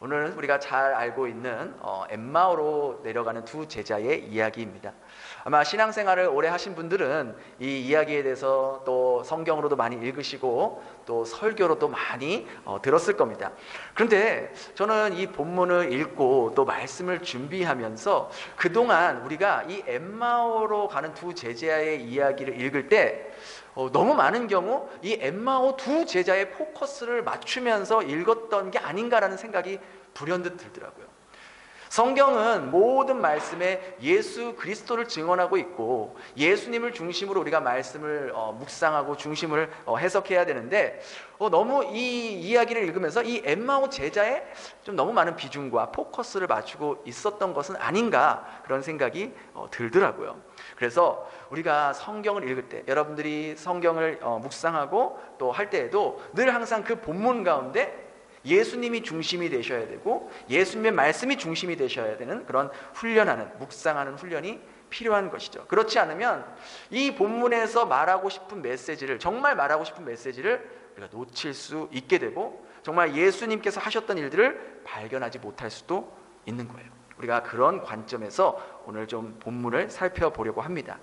오늘은 우리가 잘 알고 있는 엠마오로 내려가는 두 제자의 이야기입니다. 아마 신앙생활을 오래 하신 분들은 이 이야기에 대해서 또 성경으로도 많이 읽으시고 또 설교로도 많이 들었을 겁니다. 그런데 저는 이 본문을 읽고 또 말씀을 준비하면서 그동안 우리가 이 엠마오로 가는 두 제자의 이야기를 읽을 때 너무 많은 경우 이 엠마오 두 제자의 포커스를 맞추면서 읽었던 게 아닌가라는 생각이 불현듯 들더라고요. 성경은 모든 말씀에 예수 그리스도를 증언하고 있고 예수님을 중심으로 우리가 말씀을 묵상하고 중심을 해석해야 되는데 너무 이 이야기를 읽으면서 이 엠마오 제자에 좀 너무 많은 비중과 포커스를 맞추고 있었던 것은 아닌가 그런 생각이 들더라고요. 그래서 우리가 성경을 읽을 때 여러분들이 성경을 묵상하고 또 할 때에도 늘 항상 그 본문 가운데 예수님이 중심이 되셔야 되고 예수님의 말씀이 중심이 되셔야 되는 그런 훈련하는 묵상하는 훈련이 필요한 것이죠. 그렇지 않으면 이 본문에서 말하고 싶은 메시지를 정말 말하고 싶은 메시지를 우리가 놓칠 수 있게 되고 정말 예수님께서 하셨던 일들을 발견하지 못할 수도 있는 거예요. 우리가 그런 관점에서 오늘 좀 본문을 살펴보려고 합니다.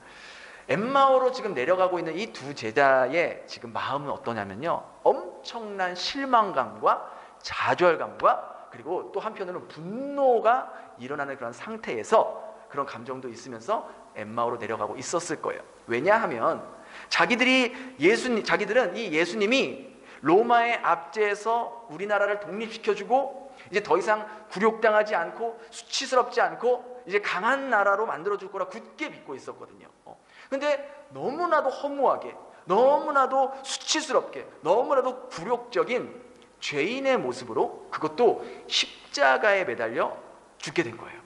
엠마오로 지금 내려가고 있는 이 두 제자의 지금 마음은 어떠냐면요, 엄청난 실망감과 좌절감과 그리고 또 한편으로는 분노가 일어나는 그런 상태에서 그런 감정도 있으면서 엠마오로 내려가고 있었을 거예요. 왜냐하면 자기들은 이 예수님이 로마의 압제에서 우리나라를 독립시켜주고 이제 더 이상 굴욕당하지 않고 수치스럽지 않고 이제 강한 나라로 만들어줄 거라 굳게 믿고 있었거든요. 근데 너무나도 허무하게, 너무나도 수치스럽게, 너무나도 굴욕적인 죄인의 모습으로 그것도 십자가에 매달려 죽게 된 거예요.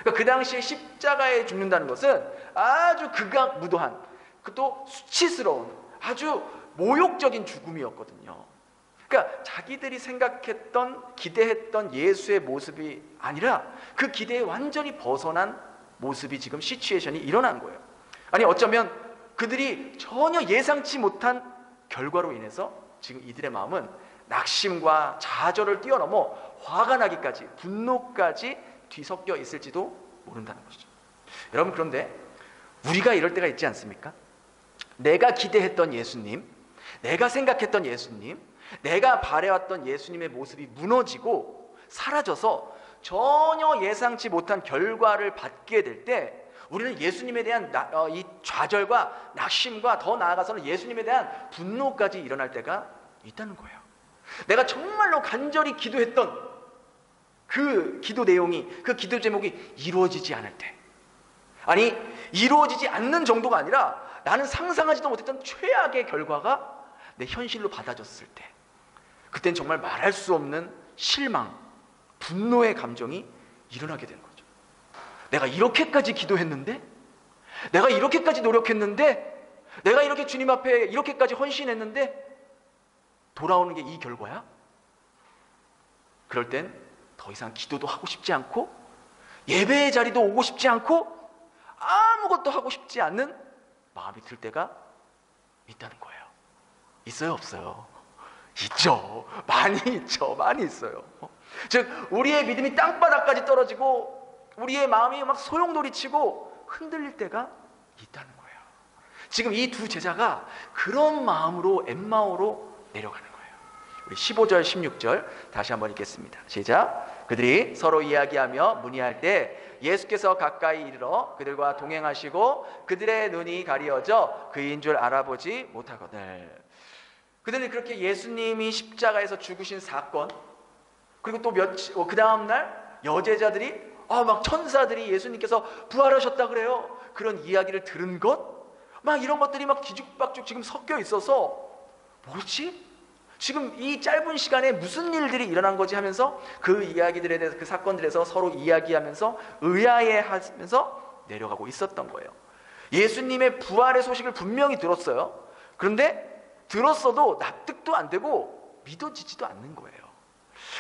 그러니까 그 당시에 십자가에 죽는다는 것은 아주 극악무도한, 또 수치스러운 아주 모욕적인 죽음이었거든요. 그러니까 자기들이 생각했던, 기대했던 예수의 모습이 아니라 그 기대에 완전히 벗어난 모습이 지금 시츄에이션이 일어난 거예요. 아니 어쩌면 그들이 전혀 예상치 못한 결과로 인해서 지금 이들의 마음은 낙심과 좌절을 뛰어넘어 화가 나기까지, 분노까지 뒤섞여 있을지도 모른다는 것이죠. 여러분, 그런데 우리가 이럴 때가 있지 않습니까? 내가 기대했던 예수님, 내가 생각했던 예수님, 내가 바래왔던 예수님의 모습이 무너지고 사라져서 전혀 예상치 못한 결과를 받게 될 때 우리는 예수님에 대한 이 좌절과 낙심과 더 나아가서는 예수님에 대한 분노까지 일어날 때가 있다는 거예요. 내가 정말로 간절히 기도했던 그 기도 내용이, 그 기도 제목이 이루어지지 않을 때, 아니 이루어지지 않는 정도가 아니라 나는 상상하지도 못했던 최악의 결과가 내 현실로 받아졌을 때, 그땐 정말 말할 수 없는 실망, 분노의 감정이 일어나게 되는 거죠. 내가 이렇게까지 기도했는데, 내가 이렇게까지 노력했는데, 내가 이렇게 주님 앞에 이렇게까지 헌신했는데 돌아오는 게 이 결과야? 그럴 땐 더 이상 기도도 하고 싶지 않고 예배의 자리도 오고 싶지 않고 아무것도 하고 싶지 않는 마음이 들 때가 있다는 거예요. 있어요, 없어요? 있죠. 많이 있죠. 많이 있어요. 즉 우리의 믿음이 땅바닥까지 떨어지고 우리의 마음이 막 소용돌이치고 흔들릴 때가 있다는 거예요. 지금 이 두 제자가 그런 마음으로 엠마오로 내려가는 거예요. 우리 15절 16절 다시 한번 읽겠습니다. 시작. 그들이 서로 이야기하며 문의할 때 예수께서 가까이 이르러 그들과 동행하시고 그들의 눈이 가리어져 그인 줄 알아보지 못하거늘. 그들은 그렇게 예수님이 십자가에서 죽으신 사건, 그리고 또 그 다음 날 여제자들이 막 천사들이 예수님께서 부활하셨다 그래요, 그런 이야기를 들은 것, 막 이런 것들이 막 뒤죽박죽 지금 섞여 있어서 뭐지? 지금 이 짧은 시간에 무슨 일들이 일어난 거지 하면서 그 이야기들에 대해서, 그 사건들에서 서로 이야기하면서 의아해하면서 내려가고 있었던 거예요. 예수님의 부활의 소식을 분명히 들었어요. 그런데 들었어도 납득도 안 되고 믿어지지도 않는 거예요.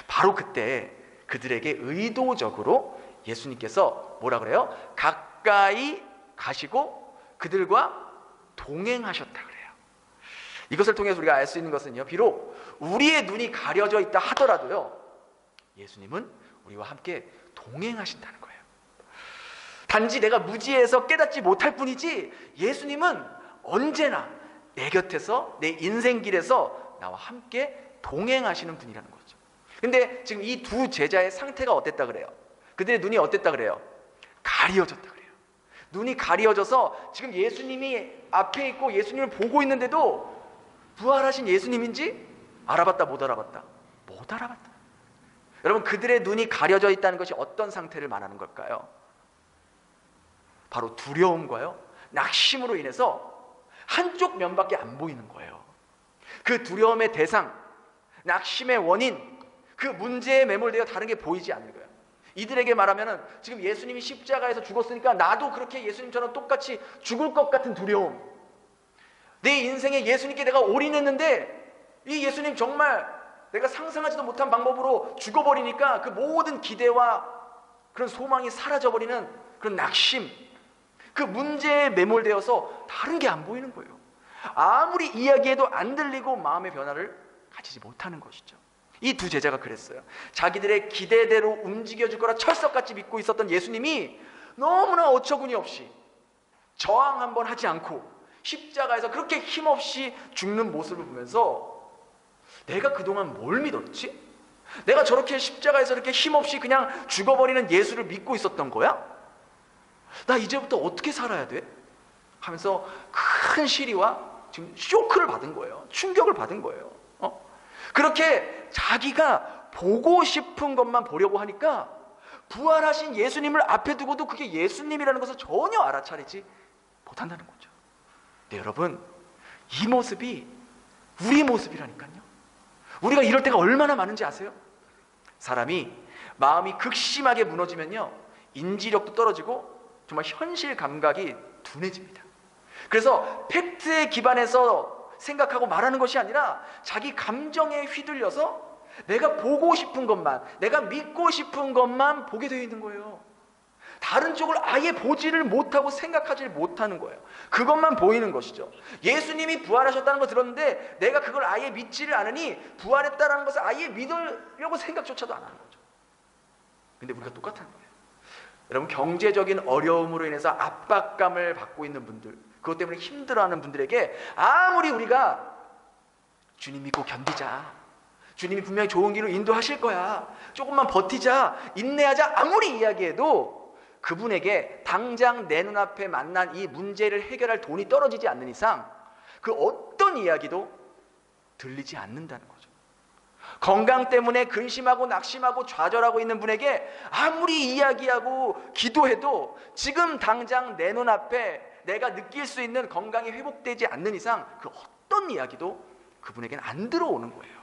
바로 그때 그들에게 의도적으로 예수님께서 뭐라 그래요? 가까이 가시고 그들과 동행하셨다 그래요. 이것을 통해서 우리가 알 수 있는 것은요, 비록 우리의 눈이 가려져 있다 하더라도요, 예수님은 우리와 함께 동행하신다는 거예요. 단지 내가 무지해서 깨닫지 못할 뿐이지 예수님은 언제나 내 곁에서, 내 인생길에서 나와 함께 동행하시는 분이라는 거죠. 근데 지금 이 두 제자의 상태가 어땠다 그래요? 그들의 눈이 어땠다 그래요? 가리어졌다 그래요. 눈이 가리어져서 지금 예수님이 앞에 있고 예수님을 보고 있는데도 부활하신 예수님인지 알아봤다 못 알아봤다? 못 알아봤다. 여러분, 그들의 눈이 가려져 있다는 것이 어떤 상태를 말하는 걸까요? 바로 두려움과요, 낙심으로 인해서 한쪽 면밖에 안 보이는 거예요. 그 두려움의 대상, 낙심의 원인, 그 문제에 매몰되어 다른 게 보이지 않는 거예요. 이들에게 말하면은 지금 예수님이 십자가에서 죽었으니까 나도 그렇게 예수님처럼 똑같이 죽을 것 같은 두려움, 내 인생에 예수님께 내가 올인했는데 이 예수님 정말 내가 상상하지도 못한 방법으로 죽어버리니까 그 모든 기대와 그런 소망이 사라져버리는 그런 낙심, 그 문제에 매몰되어서 다른 게 안 보이는 거예요. 아무리 이야기해도 안 들리고 마음의 변화를 가지지 못하는 것이죠. 이 두 제자가 그랬어요. 자기들의 기대대로 움직여줄 거라 철석같이 믿고 있었던 예수님이 너무나 어처구니 없이 저항 한번 하지 않고 십자가에서 그렇게 힘없이 죽는 모습을 보면서 내가 그동안 뭘 믿었지? 내가 저렇게 십자가에서 이렇게 힘없이 그냥 죽어버리는 예수를 믿고 있었던 거야? 나 이제부터 어떻게 살아야 돼? 하면서 큰 시리와 지금 쇼크를 받은 거예요. 충격을 받은 거예요. 그렇게 자기가 보고 싶은 것만 보려고 하니까 부활하신 예수님을 앞에 두고도 그게 예수님이라는 것을 전혀 알아차리지 못한다는 거죠. 네, 여러분, 이 모습이 우리 모습이라니까요. 우리가 이럴 때가 얼마나 많은지 아세요? 사람이 마음이 극심하게 무너지면요, 인지력도 떨어지고 정말 현실 감각이 둔해집니다. 그래서 팩트에 기반해서 생각하고 말하는 것이 아니라 자기 감정에 휘둘려서 내가 보고 싶은 것만, 내가 믿고 싶은 것만 보게 되어 있는 거예요. 다른 쪽을 아예 보지를 못하고 생각하지 못하는 거예요. 그것만 보이는 것이죠. 예수님이 부활하셨다는 거 들었는데 내가 그걸 아예 믿지를 않으니 부활했다는 것을 아예 믿으려고 생각조차도 안 하는 거죠. 근데 우리가 똑같은 거예요. 여러분, 경제적인 어려움으로 인해서 압박감을 받고 있는 분들, 그것 때문에 힘들어하는 분들에게 아무리 우리가 주님 믿고 견디자, 주님이 분명히 좋은 길로 인도하실 거야, 조금만 버티자, 인내하자, 아무리 이야기해도 그분에게 당장 내 눈앞에 만난 이 문제를 해결할 돈이 떨어지지 않는 이상 그 어떤 이야기도 들리지 않는다는 거죠. 건강 때문에 근심하고 낙심하고 좌절하고 있는 분에게 아무리 이야기하고 기도해도 지금 당장 내 눈앞에 내가 느낄 수 있는 건강이 회복되지 않는 이상 그 어떤 이야기도 그분에게는 안 들어오는 거예요.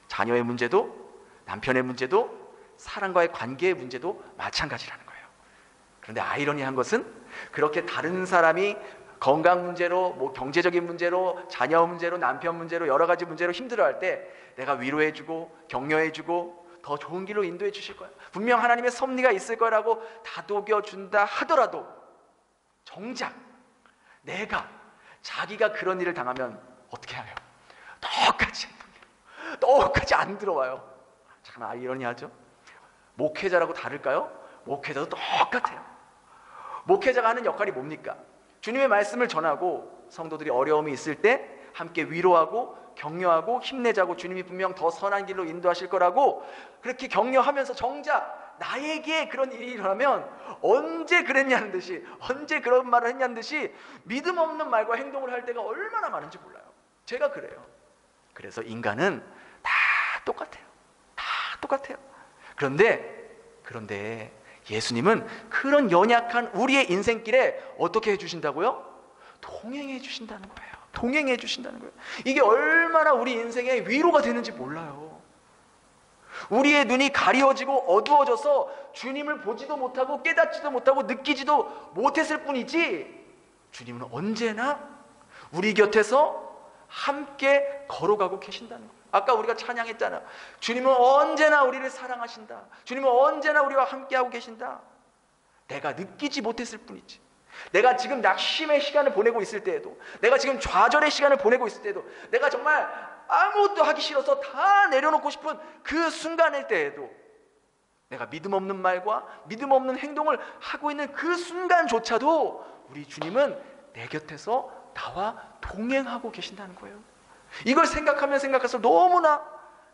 자녀의 문제도, 남편의 문제도, 사랑과의 관계의 문제도 마찬가지라는 거예요. 그런데 아이러니한 것은 그렇게 다른 사람이 건강 문제로, 뭐 경제적인 문제로, 자녀 문제로, 남편 문제로, 여러 가지 문제로 힘들어할 때 내가 위로해주고 격려해주고 더 좋은 길로 인도해 주실 거야, 분명 하나님의 섭리가 있을 거라고 다독여준다 하더라도 정작 내가 자기가 그런 일을 당하면 어떻게 하요? 똑같이 안 들어와요. 참 아이러니하죠. 목회자라고 다를까요? 목회자도 똑같아요. 목회자가 하는 역할이 뭡니까? 주님의 말씀을 전하고 성도들이 어려움이 있을 때 함께 위로하고 격려하고 힘내자고, 주님이 분명 더 선한 길로 인도하실 거라고 그렇게 격려하면서 정작 나에게 그런 일이 일어나면 언제 그랬냐는 듯이, 언제 그런 말을 했냐는 듯이 믿음 없는 말과 행동을 할 때가 얼마나 많은지 몰라요. 제가 그래요. 그래서 인간은 다 똑같아요. 다 똑같아요. 그런데 예수님은 그런 연약한 우리의 인생길에 어떻게 해주신다고요? 동행해 주신다는 거예요. 동행해 주신다는 거예요. 이게 얼마나 우리 인생에 위로가 되는지 몰라요. 우리의 눈이 가리워지고 어두워져서 주님을 보지도 못하고 깨닫지도 못하고 느끼지도 못했을 뿐이지 주님은 언제나 우리 곁에서 함께 걸어가고 계신다는 거예요. 아까 우리가 찬양했잖아요. 주님은 언제나 우리를 사랑하신다. 주님은 언제나 우리와 함께하고 계신다. 내가 느끼지 못했을 뿐이지, 내가 지금 낙심의 시간을 보내고 있을 때에도, 내가 지금 좌절의 시간을 보내고 있을 때에도, 내가 정말 아무것도 하기 싫어서 다 내려놓고 싶은 그 순간일 때에도 내가 믿음 없는 말과 믿음 없는 행동을 하고 있는 그 순간조차도 우리 주님은 내 곁에서 나와 동행하고 계신다는 거예요. 이걸 생각하면 생각할수록 너무나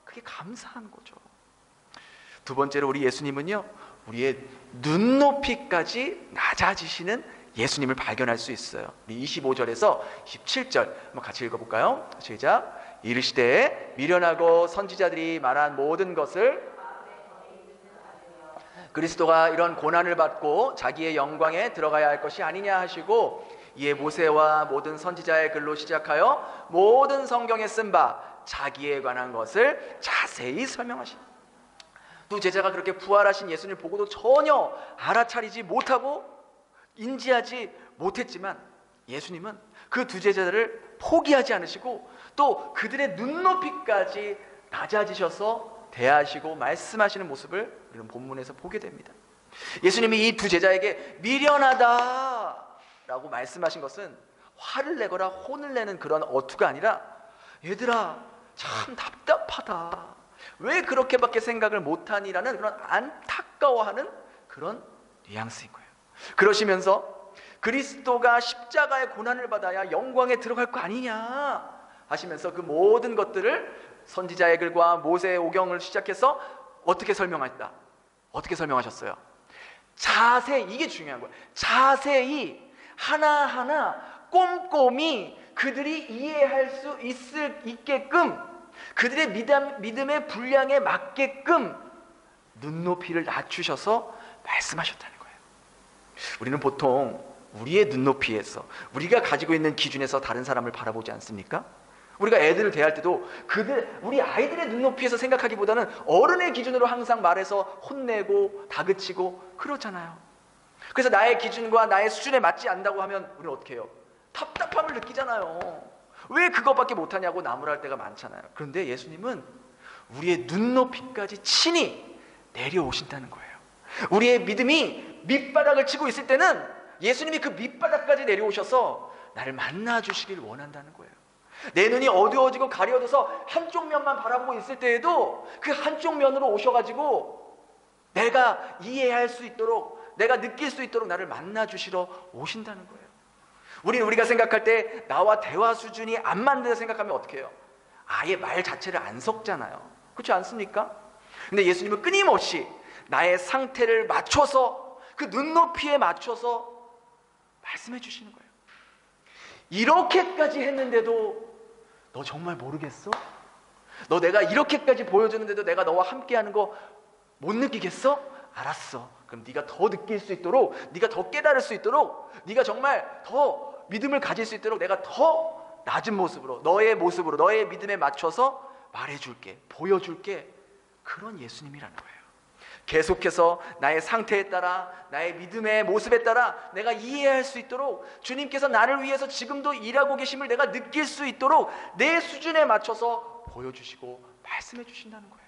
그게 감사한 거죠. 두 번째로 우리 예수님은요, 우리의 눈높이까지 낮아지시는 예수님을 발견할 수 있어요. 우리 25절에서 27절 한번 같이 읽어볼까요? 시작. 이르시되 미련하고 선지자들이 말한 모든 것을 그리스도가 이런 고난을 받고 자기의 영광에 들어가야 할 것이 아니냐 하시고, 이에 모세와 모든 선지자의 글로 시작하여 모든 성경에 쓴 바 자기에 관한 것을 자세히 설명하십니다. 두 제자가 그렇게 부활하신 예수님을 보고도 전혀 알아차리지 못하고 인지하지 못했지만, 예수님은 그 두 제자들을 포기하지 않으시고 또 그들의 눈높이까지 낮아지셔서 대하시고 말씀하시는 모습을 우리는 본문에서 보게 됩니다. 예수님이 이 두 제자에게 미련하다 라고 말씀하신 것은 화를 내거나 혼을 내는 그런 어투가 아니라, 얘들아 참 답답하다, 왜 그렇게밖에 생각을 못하니라는 그런 안타까워하는 그런 뉘앙스인 거예요. 그러시면서 그리스도가 십자가의 고난을 받아야 영광에 들어갈 거 아니냐 하시면서 그 모든 것들을 선지자의 글과 모세의 오경을 시작해서 어떻게 설명했다? 어떻게 설명하셨어요? 자세히, 이게 중요한 거예요. 자세히 하나하나 꼼꼼히 그들이 이해할 수 있게끔, 그들의 믿음의 분량에 맞게끔 눈높이를 낮추셔서 말씀하셨다는 거예요. 우리는 보통 우리의 눈높이에서, 우리가 가지고 있는 기준에서 다른 사람을 바라보지 않습니까? 우리가 애들을 대할 때도 우리 아이들의 눈높이에서 생각하기보다는 어른의 기준으로 항상 말해서 혼내고 다그치고 그러잖아요. 그래서 나의 기준과 나의 수준에 맞지 않는다고 하면 우리는 어떻게 해요? 답답함을 느끼잖아요. 왜 그것밖에 못하냐고 나무랄 때가 많잖아요. 그런데 예수님은 우리의 눈높이까지 친히 내려오신다는 거예요. 우리의 믿음이 밑바닥을 치고 있을 때는 예수님이 그 밑바닥까지 내려오셔서 나를 만나주시길 원한다는 거예요. 내 눈이 어두워지고 가려워져서 한쪽 면만 바라보고 있을 때에도 그 한쪽 면으로 오셔가지고 내가 이해할 수 있도록, 내가 느낄 수 있도록 나를 만나주시러 오신다는 거예요. 우리가 생각할 때 나와 대화 수준이 안 맞는다 생각하면 어떻게 해요? 아예 말 자체를 안 섞잖아요. 그렇지 않습니까? 근데 예수님은 끊임없이 나의 상태를 맞춰서, 그 눈높이에 맞춰서 말씀해 주시는 거예요. 이렇게까지 했는데도 너 정말 모르겠어? 너 내가 이렇게까지 보여주는데도 내가 너와 함께하는 거 못 느끼겠어? 알았어. 그럼 네가 더 느낄 수 있도록, 네가 더 깨달을 수 있도록, 네가 정말 더 믿음을 가질 수 있도록 내가 더 낮은 모습으로, 너의 모습으로, 너의 믿음에 맞춰서 말해줄게, 보여줄게. 그런 예수님이라는 거예요. 계속해서 나의 상태에 따라, 나의 믿음의 모습에 따라 내가 이해할 수 있도록, 주님께서 나를 위해서 지금도 일하고 계심을 내가 느낄 수 있도록 내 수준에 맞춰서 보여주시고 말씀해 주신다는 거예요.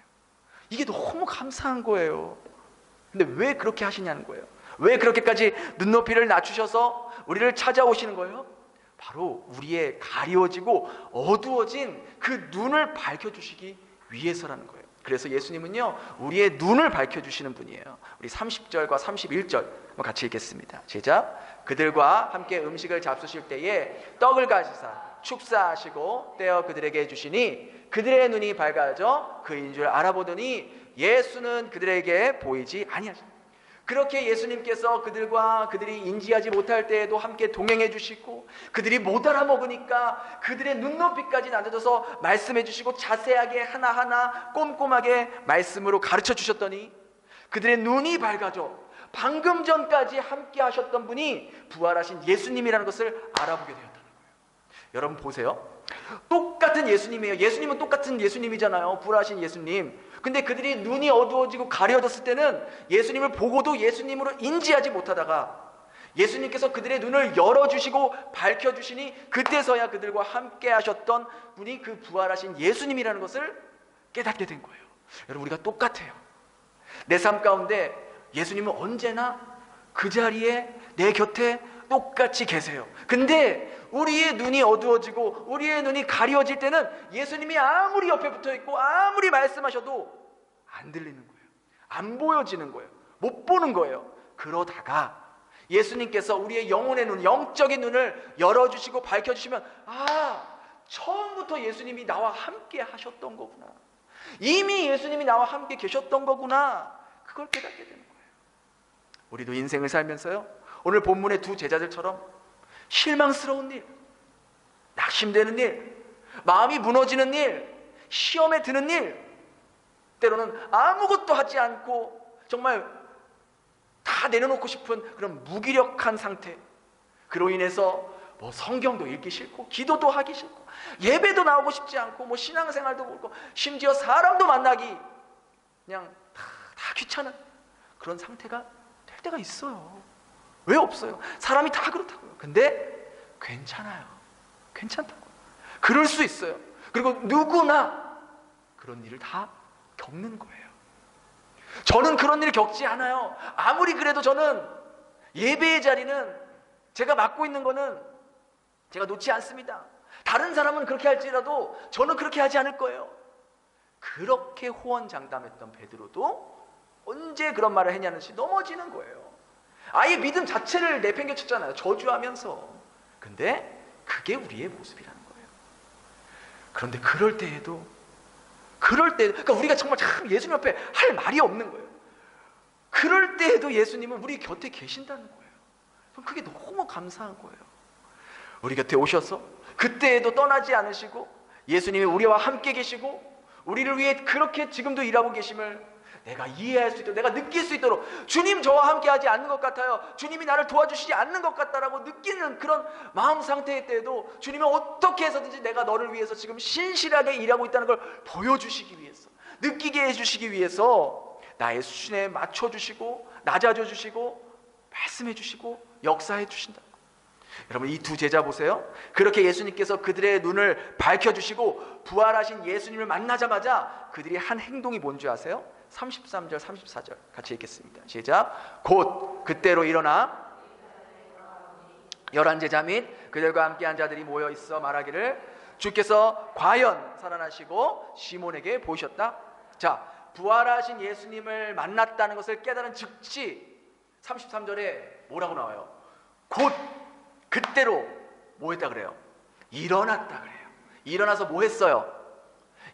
이게 너무 감사한 거예요. 근데 왜 그렇게 하시냐는 거예요. 왜 그렇게까지 눈높이를 낮추셔서 우리를 찾아오시는 거예요? 바로 우리의 가리워지고 어두워진 그 눈을 밝혀주시기 위해서라는 거예요. 그래서 예수님은요, 우리의 눈을 밝혀주시는 분이에요. 우리 30절과 31절 한번 같이 읽겠습니다. 시작. 그들과 함께 음식을 잡수실 때에 떡을 가지사 축사하시고 떼어 그들에게 주시니 그들의 눈이 밝아져 그인 줄 알아보더니 예수는 그들에게 보이지 아니하시니. 그렇게 예수님께서 그들이 인지하지 못할 때에도 함께 동행해 주시고, 그들이 못 알아먹으니까 그들의 눈높이까지 낮아져서 말씀해 주시고 자세하게 하나하나 꼼꼼하게 말씀으로 가르쳐 주셨더니 그들의 눈이 밝아져 방금 전까지 함께 하셨던 분이 부활하신 예수님이라는 것을 알아보게 되었다는 거예요. 여러분 보세요. 똑같은 예수님이에요. 예수님은 똑같은 예수님이잖아요. 부활하신 예수님. 근데 그들이 눈이 어두워지고 가려졌을 때는 예수님을 보고도 예수님으로 인지하지 못하다가 예수님께서 그들의 눈을 열어주시고 밝혀주시니 그때서야 그들과 함께 하셨던 분이 그 부활하신 예수님이라는 것을 깨닫게 된 거예요. 여러분, 우리가 똑같아요. 내 삶 가운데 예수님은 언제나 그 자리에 내 곁에 똑같이 계세요. 근데 우리의 눈이 어두워지고 우리의 눈이 가려워질 때는 예수님이 아무리 옆에 붙어있고 아무리 말씀하셔도 안 들리는 거예요. 안 보여지는 거예요. 못 보는 거예요. 그러다가 예수님께서 우리의 영혼의 눈, 영적인 눈을 열어주시고 밝혀주시면, 처음부터 예수님이 나와 함께 하셨던 거구나, 이미 예수님이 나와 함께 계셨던 거구나, 그걸 깨닫게 되는 거예요. 우리도 인생을 살면서요, 오늘 본문의 두 제자들처럼 실망스러운 일, 낙심되는 일, 마음이 무너지는 일, 시험에 드는 일, 때로는 아무것도 하지 않고 정말 다 내려놓고 싶은 그런 무기력한 상태, 그로 인해서 성경도 읽기 싫고 기도도 하기 싫고 예배도 나오고 싶지 않고 신앙생활도 못고 심지어 사람도 만나기 그냥 다 귀찮은 그런 상태가 될 때가 있어요. 왜 없어요? 사람이 다 그렇다고요. 근데 괜찮아요. 괜찮다고. 그럴 수 있어요. 그리고 누구나 그런 일을 다 겪는 거예요. 저는 그런 일을 겪지 않아요. 아무리 그래도 저는 예배의 자리는, 제가 맡고 있는 거는 제가 놓지 않습니다. 다른 사람은 그렇게 할지라도 저는 그렇게 하지 않을 거예요. 그렇게 호언장담했던 베드로도 언제 그런 말을 했냐는 시 넘어지는 거예요. 아예 믿음 자체를 내팽개쳤잖아요, 저주하면서. 근데 그게 우리의 모습이라는 거예요. 그런데 그럴 때에도 그러니까 우리가 정말 참 예수님 옆에 할 말이 없는 거예요. 그럴 때에도 예수님은 우리 곁에 계신다는 거예요. 그럼 그게 너무 감사한 거예요. 우리 곁에 오셔서 그때에도 떠나지 않으시고 예수님이 우리와 함께 계시고 우리를 위해 그렇게 지금도 일하고 계심을 내가 이해할 수 있도록, 내가 느낄 수 있도록, 주님 저와 함께 하지 않는 것 같아요, 주님이 나를 도와주시지 않는 것 같다라고 느끼는 그런 마음 상태일 때에도 주님은 어떻게 해서든지 내가 너를 위해서 지금 신실하게 일하고 있다는 걸 보여주시기 위해서, 느끼게 해주시기 위해서 나의 수준에 맞춰주시고 낮아져 주시고 말씀해 주시고 역사해 주신다. 여러분, 이 두 제자 보세요. 그렇게 예수님께서 그들의 눈을 밝혀주시고 부활하신 예수님을 만나자마자 그들이 한 행동이 뭔지 아세요? 33절 34절 같이 읽겠습니다. 시작. 곧 그때로 일어나 11제자 및 그들과 함께한 자들이 모여 있어 말하기를 주께서 과연 살아나시고 시몬에게 보이셨다. 자, 부활하신 예수님을 만났다는 것을 깨달은 즉시 33절에 뭐라고 나와요? 곧 그때로 뭐 했다 그래요? 일어났다 그래요. 일어나서 뭐 했어요?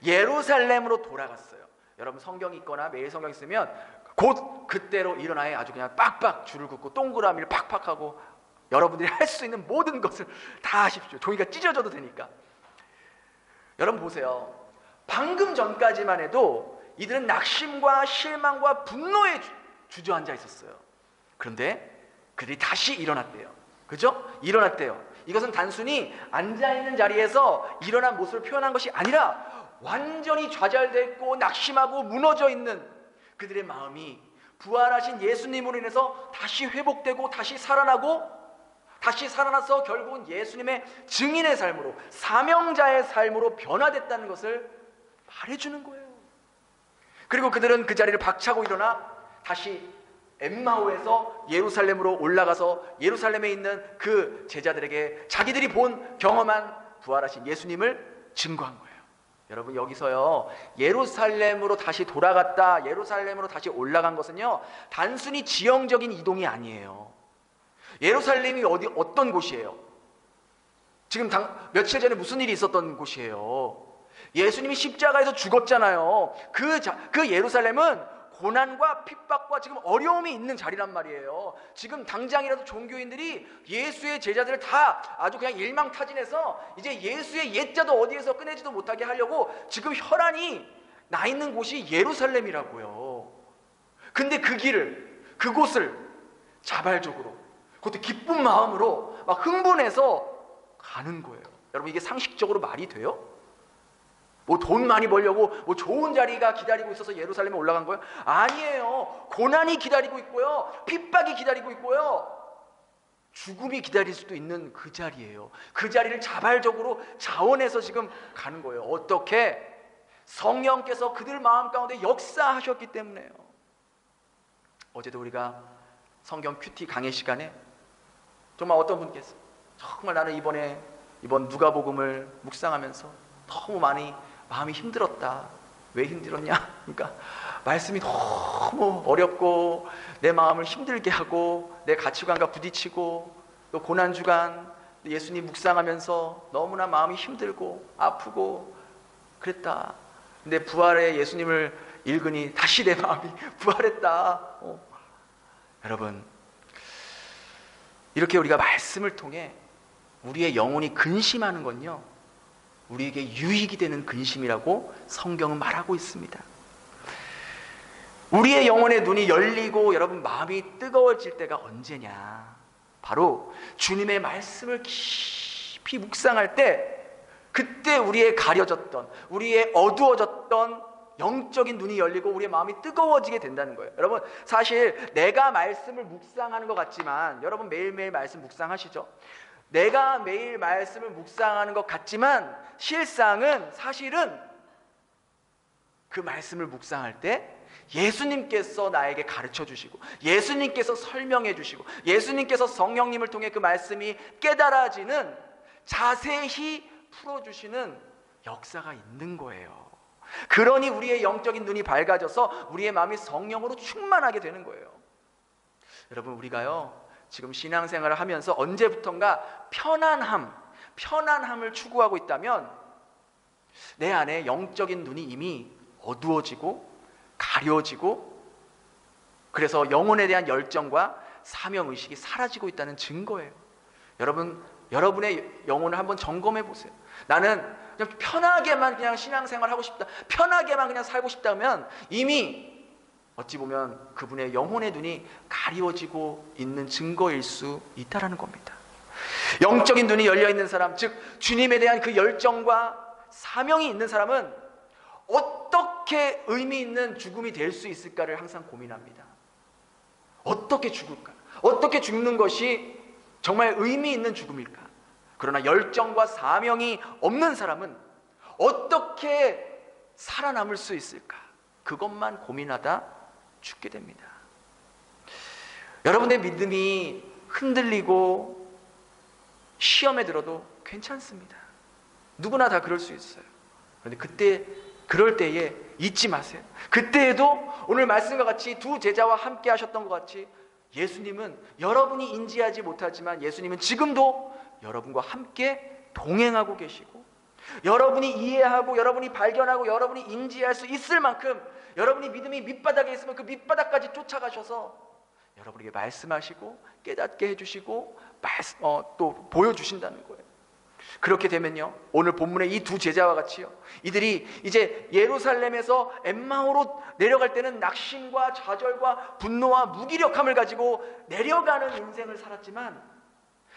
예루살렘으로 돌아갔어요. 여러분 성경 있거나 매일 성경 있으면 곧 그때로 일어나에 아주 그냥 빡빡 줄을 긋고 동그라미를 팍팍 하고 여러분들이 할 수 있는 모든 것을 다 하십시오. 종이가 찢어져도 되니까. 여러분 보세요. 방금 전까지만 해도 이들은 낙심과 실망과 분노에 주저앉아 있었어요. 그런데 그들이 다시 일어났대요. 그죠? 일어났대요. 이것은 단순히 앉아있는 자리에서 일어난 모습을 표현한 것이 아니라 완전히 좌절됐고 낙심하고 무너져 있는 그들의 마음이 부활하신 예수님으로 인해서 다시 회복되고 다시 살아나고 다시 살아나서 결국은 예수님의 증인의 삶으로, 사명자의 삶으로 변화됐다는 것을 말해주는 거예요. 그리고 그들은 그 자리를 박차고 일어나 다시 엠마오에서 예루살렘으로 올라가서 예루살렘에 있는 그 제자들에게 자기들이 본 경험한 부활하신 예수님을 증거한 거예요. 여러분 여기서요, 예루살렘으로 다시 돌아갔다, 예루살렘으로 다시 올라간 것은요 단순히 지형적인 이동이 아니에요. 예루살렘이 어떤 곳이에요? 지금 며칠 전에 무슨 일이 있었던 곳이에요? 예수님이 십자가에서 죽었잖아요. 그 예루살렘은 고난과 핍박과 지금 어려움이 있는 자리란 말이에요. 지금 당장이라도 종교인들이 예수의 제자들을 다 아주 그냥 일망타진해서 이제 예수의 옛자도 어디에서 꺼내지도 못하게 하려고 지금 혈안이 나 있는 곳이 예루살렘이라고요. 근데 그곳을 자발적으로, 그것도 기쁜 마음으로 막 흥분해서 가는 거예요. 여러분 이게 상식적으로 말이 돼요? 뭐 돈 많이 벌려고 뭐 좋은 자리가 기다리고 있어서 예루살렘에 올라간 거예요? 아니에요. 고난이 기다리고 있고요, 핍박이 기다리고 있고요, 죽음이 기다릴 수도 있는 그 자리예요. 그 자리를 자발적으로 자원해서 지금 가는 거예요. 어떻게? 성령께서 그들 마음 가운데 역사하셨기 때문에요. 어제도 우리가 성경 큐티 강의 시간에 정말 어떤 분께서 정말 나는 이번 누가복음을 묵상하면서 너무 많이 마음이 힘들었다. 왜 힘들었냐? 그러니까 말씀이 너무 어렵고 내 마음을 힘들게 하고 내 가치관과 부딪히고 또 고난주간 예수님 묵상하면서 너무나 마음이 힘들고 아프고 그랬다. 근데 부활의 예수님을 읽으니 다시 내 마음이 부활했다. 여러분, 이렇게 우리가 말씀을 통해 우리의 영혼이 근심하는 건요, 우리에게 유익이 되는 근심이라고 성경은 말하고 있습니다. 우리의 영혼의 눈이 열리고 여러분 마음이 뜨거워질 때가 언제냐? 바로 주님의 말씀을 깊이 묵상할 때, 그때 우리의 가려졌던, 우리의 어두워졌던 영적인 눈이 열리고 우리의 마음이 뜨거워지게 된다는 거예요. 여러분, 사실 내가 말씀을 묵상하는 것 같지만, 여러분 매일매일 말씀 묵상하시죠? 내가 매일 말씀을 묵상하는 것 같지만 실상은, 사실은 그 말씀을 묵상할 때 예수님께서 나에게 가르쳐 주시고, 예수님께서 설명해 주시고, 예수님께서 성령님을 통해 그 말씀이 깨달아지는, 자세히 풀어주시는 역사가 있는 거예요. 그러니 우리의 영적인 눈이 밝아져서 우리의 마음이 성령으로 충만하게 되는 거예요. 여러분, 우리가요 지금 신앙생활을 하면서 언제부턴가 편안함을 추구하고 있다면 내 안에 영적인 눈이 이미 어두워지고 가려지고, 그래서 영혼에 대한 열정과 사명의식이 사라지고 있다는 증거예요. 여러분, 여러분의 영혼을 한번 점검해 보세요. 나는 그냥 편하게만 그냥 신앙생활 하고 싶다, 편하게만 그냥 살고 싶다면 이미 어찌 보면 그분의 영혼의 눈이 가리워지고 있는 증거일 수 있다라는 겁니다. 영적인 눈이 열려있는 사람, 즉 주님에 대한 그 열정과 사명이 있는 사람은 어떻게 의미 있는 죽음이 될 수 있을까를 항상 고민합니다. 어떻게 죽을까? 어떻게 죽는 것이 정말 의미 있는 죽음일까? 그러나 열정과 사명이 없는 사람은 어떻게 살아남을 수 있을까? 그것만 고민하다 죽게 됩니다. 여러분의 믿음이 흔들리고 시험에 들어도 괜찮습니다. 누구나 다 그럴 수 있어요. 그런데 그럴 때에 잊지 마세요. 그때에도 오늘 말씀과 같이 두 제자와 함께 하셨던 것 같이 예수님은, 여러분이 인지하지 못하지만 예수님은 지금도 여러분과 함께 동행하고 계시고, 여러분이 이해하고 여러분이 발견하고 여러분이 인지할 수 있을 만큼 여러분이 믿음이 밑바닥에 있으면 그 밑바닥까지 쫓아가셔서 여러분에게 말씀하시고 깨닫게 해주시고 또 보여주신다는 거예요. 그렇게 되면요, 오늘 본문의 이 두 제자와 같이요, 이들이 이제 예루살렘에서 엠마오로 내려갈 때는 낙심과 좌절과 분노와 무기력함을 가지고 내려가는 인생을 살았지만,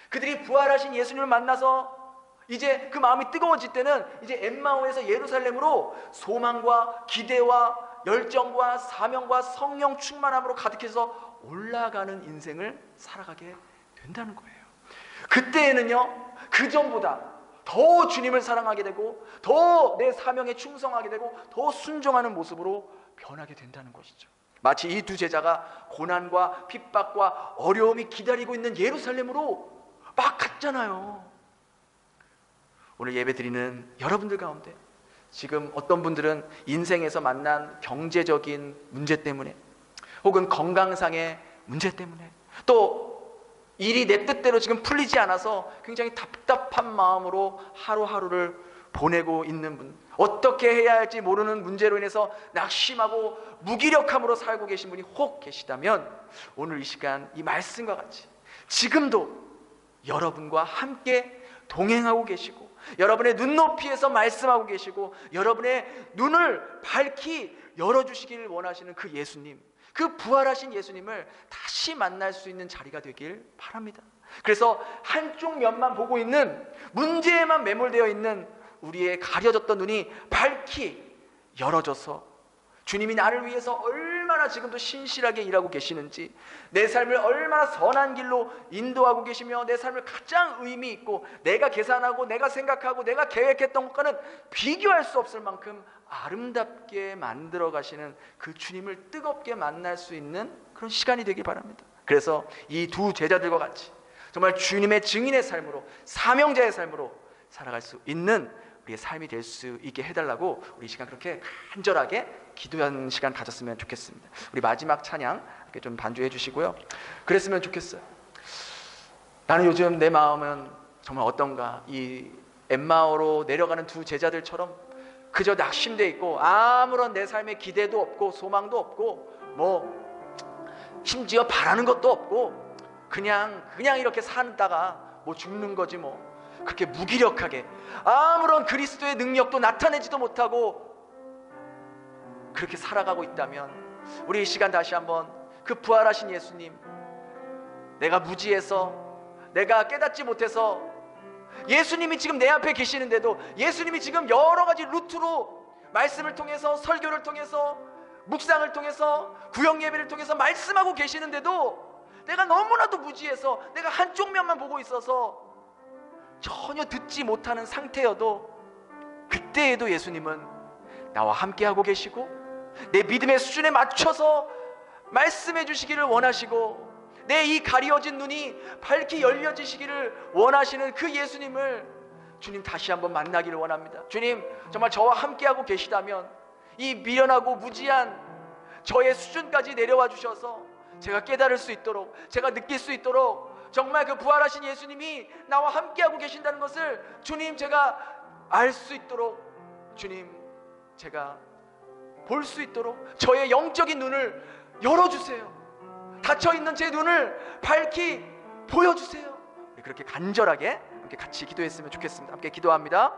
그들이 부활하신 예수님을 만나서 이제 그 마음이 뜨거워질 때는 이제 엠마오에서 예루살렘으로 소망과 기대와 열정과 사명과 성령 충만함으로 가득해서 올라가는 인생을 살아가게 된다는 거예요. 그때에는요, 그 전보다 더 주님을 사랑하게 되고 더 내 사명에 충성하게 되고 더 순종하는 모습으로 변하게 된다는 것이죠. 마치 이 두 제자가 고난과 핍박과 어려움이 기다리고 있는 예루살렘으로 막 갔잖아요. 오늘 예배드리는 여러분들 가운데 지금 어떤 분들은 인생에서 만난 경제적인 문제 때문에, 혹은 건강상의 문제 때문에, 또 일이 내 뜻대로 지금 풀리지 않아서 굉장히 답답한 마음으로 하루하루를 보내고 있는 분, 어떻게 해야 할지 모르는 문제로 인해서 낙심하고 무기력함으로 살고 계신 분이 혹 계시다면, 오늘 이 시간 이 말씀과 같이 지금도 여러분과 함께 동행하고 계시고, 여러분의 눈높이에서 말씀하고 계시고, 여러분의 눈을 밝히 열어주시기를 원하시는 그 예수님, 그 부활하신 예수님을 다시 만날 수 있는 자리가 되길 바랍니다. 그래서 한쪽 면만 보고 있는, 문제에만 매몰되어 있는 우리의 가려졌던 눈이 밝히 열어져서 주님이 나를 위해서 얼마나 지금도 신실하게 일하고 계시는지, 내 삶을 얼마나 선한 길로 인도하고 계시며 내 삶을 가장 의미 있고 내가 계산하고 내가 생각하고 내가 계획했던 것과는 비교할 수 없을 만큼 아름답게 만들어 가시는 그 주님을 뜨겁게 만날 수 있는 그런 시간이 되길 바랍니다. 그래서 이 두 제자들과 같이 정말 주님의 증인의 삶으로, 사명자의 삶으로 살아갈 수 있는 우리의 삶이 될 수 있게 해달라고 우리 이 시간 그렇게 간절하게 기도하는 시간 가졌으면 좋겠습니다. 우리 마지막 찬양 이렇게 좀 반주해 주시고요. 그랬으면 좋겠어요. 나는 요즘 내 마음은 정말 어떤가, 이 엠마오로 내려가는 두 제자들처럼 그저 낙심돼 있고 아무런 내 삶에 기대도 없고 소망도 없고 뭐 심지어 바라는 것도 없고 그냥 이렇게 살다가 뭐 죽는 거지 뭐, 그렇게 무기력하게 아무런 그리스도의 능력도 나타내지도 못하고 그렇게 살아가고 있다면, 우리 이 시간 다시 한번 그 부활하신 예수님, 내가 무지해서, 내가 깨닫지 못해서, 예수님이 지금 내 앞에 계시는데도, 예수님이 지금 여러 가지 루트로 말씀을 통해서, 설교를 통해서, 묵상을 통해서, 구역 예배를 통해서 말씀하고 계시는데도 내가 너무나도 무지해서 내가 한쪽 면만 보고 있어서 전혀 듣지 못하는 상태여도, 그때에도 예수님은 나와 함께하고 계시고 내 믿음의 수준에 맞춰서 말씀해 주시기를 원하시고, 내 이 가리워진 눈이 밝게 열려지시기를 원하시는 그 예수님을 주님 다시 한번 만나기를 원합니다. 주님, 정말 저와 함께하고 계시다면 이 미련하고 무지한 저의 수준까지 내려와 주셔서 제가 깨달을 수 있도록, 제가 느낄 수 있도록, 정말 그 부활하신 예수님이 나와 함께하고 계신다는 것을 주님 제가 알 수 있도록, 주님 제가 볼 수 있도록 저의 영적인 눈을 열어주세요. 닫혀있는 제 눈을 밝히 보여주세요. 그렇게 간절하게 함께 같이 기도했으면 좋겠습니다. 함께 기도합니다.